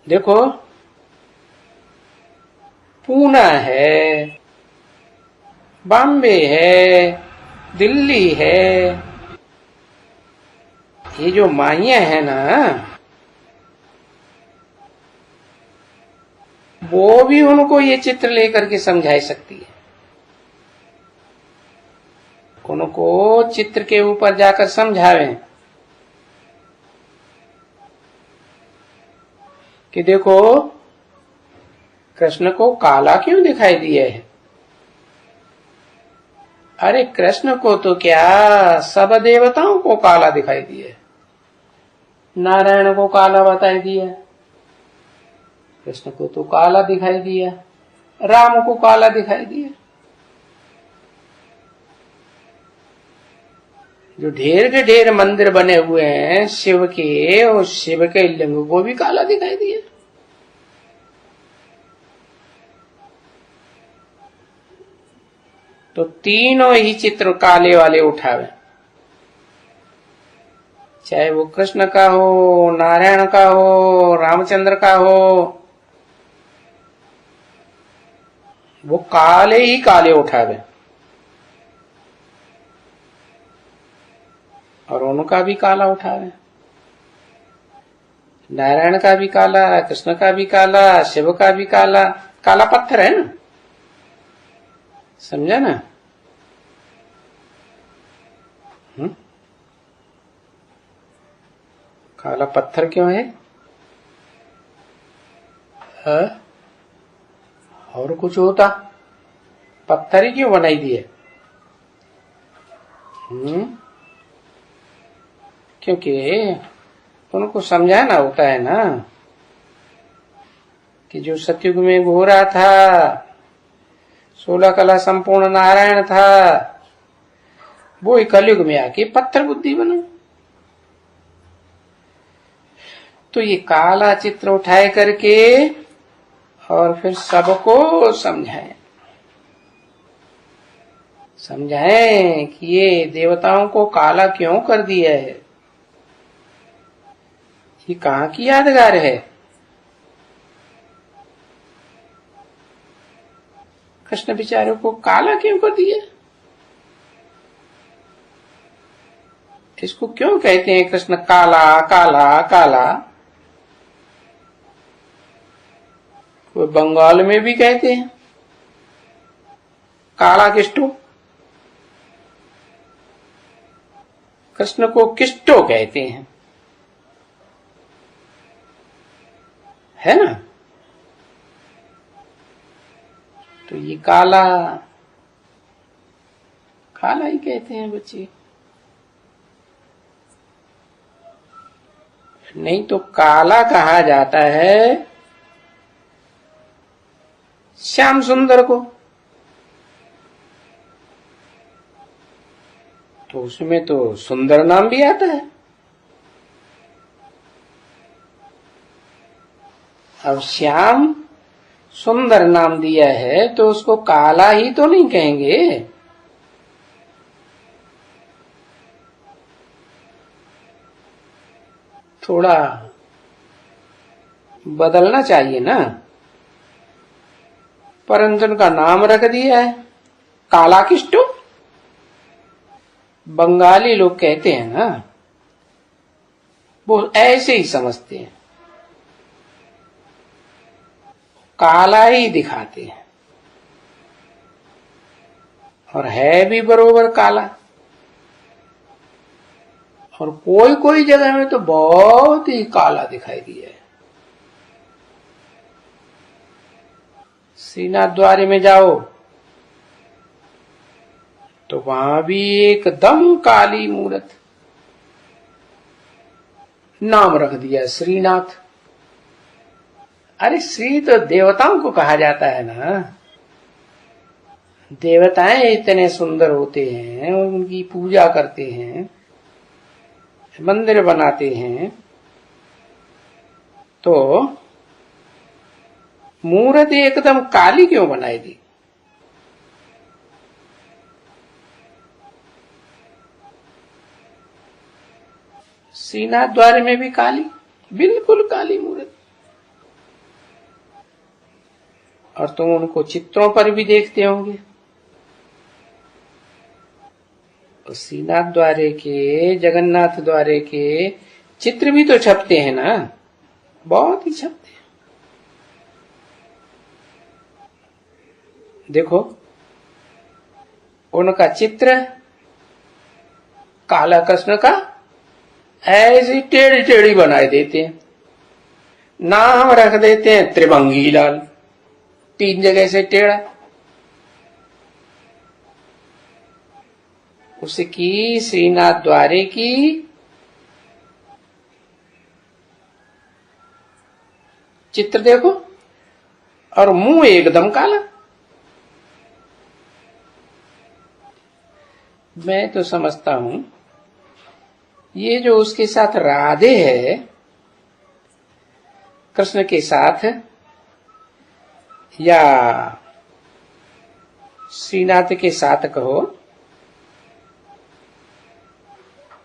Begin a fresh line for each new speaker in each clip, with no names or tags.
देखो, पूना है, बॉम्बे है, दिल्ली है, ये जो माइयां है ना, वो भी उनको ये चित्र लेकर के समझा सकती है। उनको चित्र के ऊपर जाकर समझावें कि देखो, कृष्ण को काला क्यों दिखाई दिया है। अरे कृष्ण को तो क्या, सब देवताओं को काला दिखाई दिया है। नारायण को काला बताई दिया, कृष्ण को तो काला दिखाई दिया, राम को काला दिखाई दिया। जो ढेर के ढेर मंदिर बने हुए हैं शिव के, और शिव के लिंग को भी काला दिखाई दिया। तो तीनों ही चित्र काले वाले उठावे, चाहे वो कृष्ण का हो, नारायण का हो, रामचंद्र का हो, वो काले ही काले उठावे। और उनका भी काला उठावे, नारायण का भी काला, कृष्ण का भी काला, शिव का भी काला। काला पत्थर है ना, समझा ना। काला पत्थर क्यों है? और कुछ होता, पत्थर ही क्यों बनाई दिए? क्योंकि उनको समझाना होता है ना कि जो सतयुग में घोरा था, 16 कला संपूर्ण नारायण था, वो कलयुग में आके पत्थर बुद्धि बना। तो ये काला चित्र उठाए करके और फिर सबको समझाएं कि ये देवताओं को काला क्यों कर दिया है, ये कहाँ की यादगार है। कृष्ण बेचारे को काला क्यों कर दिया, इसको क्यों कहते हैं कृष्ण काला काला काला। वो बंगाल में भी कहते हैं काला किष्टो, कृष्ण को किष्टो कहते हैं, है ना। तो ये काला काला ही कहते हैं बच्चे, नहीं तो काला कहा जाता है श्याम सुंदर को। तो उसमें तो सुंदर नाम भी आता है। अब श्याम सुंदर नाम दिया है तो उसको काला ही तो नहीं कहेंगे, थोड़ा बदलना चाहिए ना। परंतु उनका नाम रख दिया है काला किष्टो। बंगाली लोग कहते हैं ना, वो ऐसे ही समझते हैं, काला ही दिखाते हैं, और है भी बरोबर काला। और कोई कोई जगह में तो बहुत ही काला दिखाई दिया है। श्रीनाथ द्वारे में जाओ तो वहां भी एकदम काली मूर्त, नाम रख दिया श्रीनाथ। अरे श्री तो देवताओं को कहा जाता है ना, देवताएं इतने सुंदर होते हैं, उनकी पूजा करते हैं, मंदिर बनाते हैं, तो मूर्त एकदम काली क्यों बनाई दी। श्रीनाथ द्वार में भी काली, बिल्कुल काली मूर्त। और तुम उनको चित्रों पर भी देखते होंगे। श्रीनाथ द्वारे के, जगन्नाथ द्वारे के चित्र भी तो छपते हैं ना, बहुत ही छपते हैं। देखो उनका चित्र काला कृष्ण का ऐसी टेढ़ी टेढ़ी बनाए देते हैं, नाम रख देते हैं त्रिभंगी लाल, 3 जगह से टेढ़ा। उसकी श्रीनाथ द्वारे की चित्र देखो, और मुंह एकदम काला। मैं तो समझता हूं ये जो उसके साथ राधे है, कृष्ण के साथ या श्रीनाथ के साथ कहो,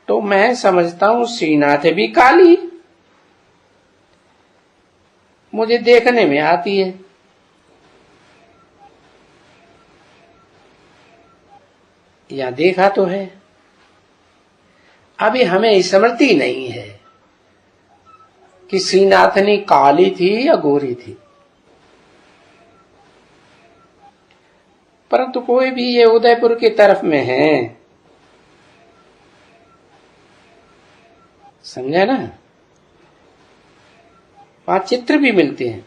तो मैं समझता हूं श्रीनाथ भी काली मुझे देखने में आती है। या देखा तो है, अभी हमें स्मृति नहीं है कि श्रीनाथनी काली थी या गोरी थी। परंतु कोई भी ये उदयपुर की तरफ में है, समझा ना, वहां चित्र भी मिलते हैं,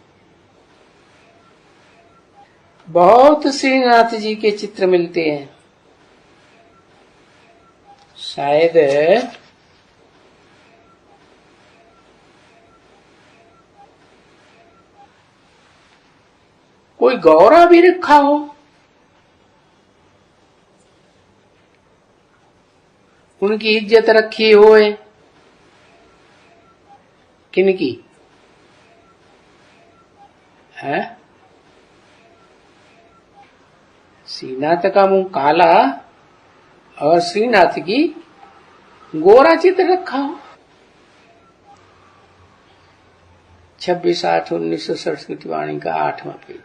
बहुत श्रीनाथ जी के चित्र मिलते हैं। शायद कोई गौरा भी रखा हो, उनकी इज्जत रखी होए। किनकी है? श्रीनाथ का मुंह काला और श्रीनाथ की गोरा चित्र रखा हो। 26/8/1967 की वाणी का 8वां पेज।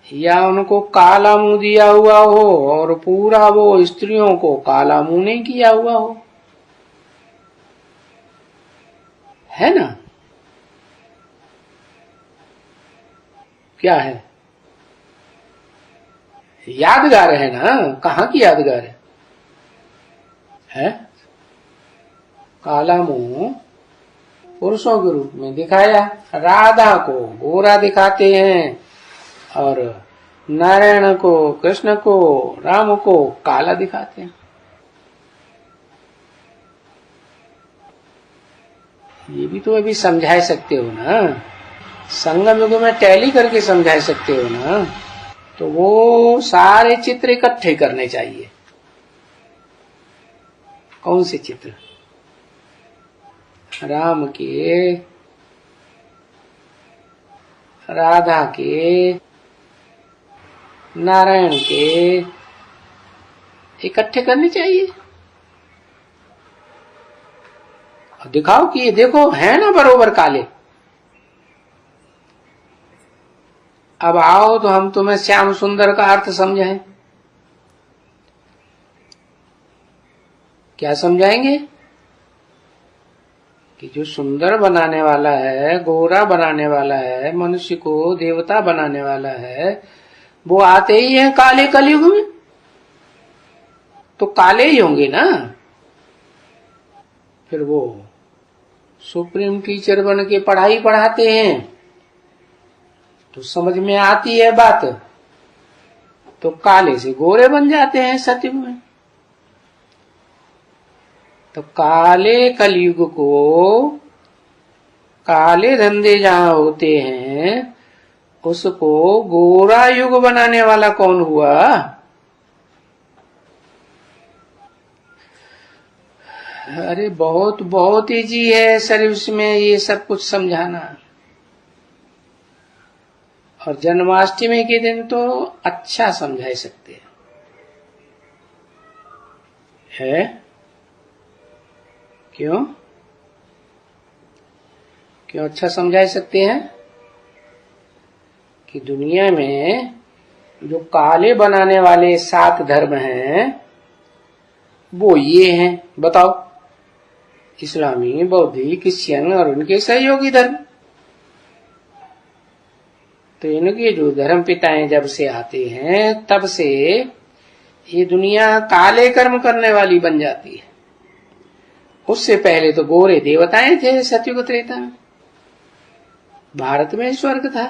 या उनको काला मुंह दिया हुआ हो और पूरा वो स्त्रियों को काला मुंह नहीं किया हुआ हो, है ना? क्या है? यादगार है ना, कहाँ की यादगार है? काला मुंह पुरुषों के रूप में दिखाया, राधा को गोरा दिखाते हैं और नारायण को, कृष्ण को, राम को काला दिखाते हैं। ये भी तो अभी समझा सकते हो ना, संगम युग में टैली करके समझा सकते हो ना। तो वो सारे चित्र इकट्ठे करने चाहिए। कौन से चित्र? राम के, राधा के, नारायण के इकट्ठे करने चाहिए। दिखाओ कि ये देखो है ना बरोबर काले। अब आओ तो हम तुम्हें श्याम सुंदर का अर्थ समझाएं। क्या समझाएंगे? कि जो सुंदर बनाने वाला है, गोरा बनाने वाला है, मनुष्य को देवता बनाने वाला है, वो आते ही हैं काले कलयुग में, तो काले ही होंगे ना। फिर वो सुप्रीम टीचर बन के पढ़ाई पढ़ाते हैं तो समझ में आती है बात, तो काले से गोरे बन जाते हैं सतयुग में। तो काले कलयुग को, काले धंधे जहां होते हैं उसको गोरा युग बनाने वाला कौन हुआ? अरे बहुत बहुत इजी है सर उसमें ये सब कुछ समझाना। और जन्माष्टमी के दिन तो अच्छा समझा सकते हैं। क्यों? क्यों अच्छा समझा सकते हैं कि दुनिया में जो काले बनाने वाले 7 धर्म हैं वो ये हैं, बताओ, इस्लामी, बौद्धिक, क्रिश्चियन और उनके सहयोगी धर्म। तो इनके जो धर्म पिताएं जब से आते हैं तब से ये दुनिया काले कर्म करने वाली बन जाती है। उससे पहले तो गोरे देवताएं थे सतयुग त्रेता में, भारत में स्वर्ग था।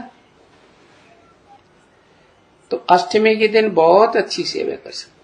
तो अष्टमी के दिन बहुत अच्छी सेवा कर सकते।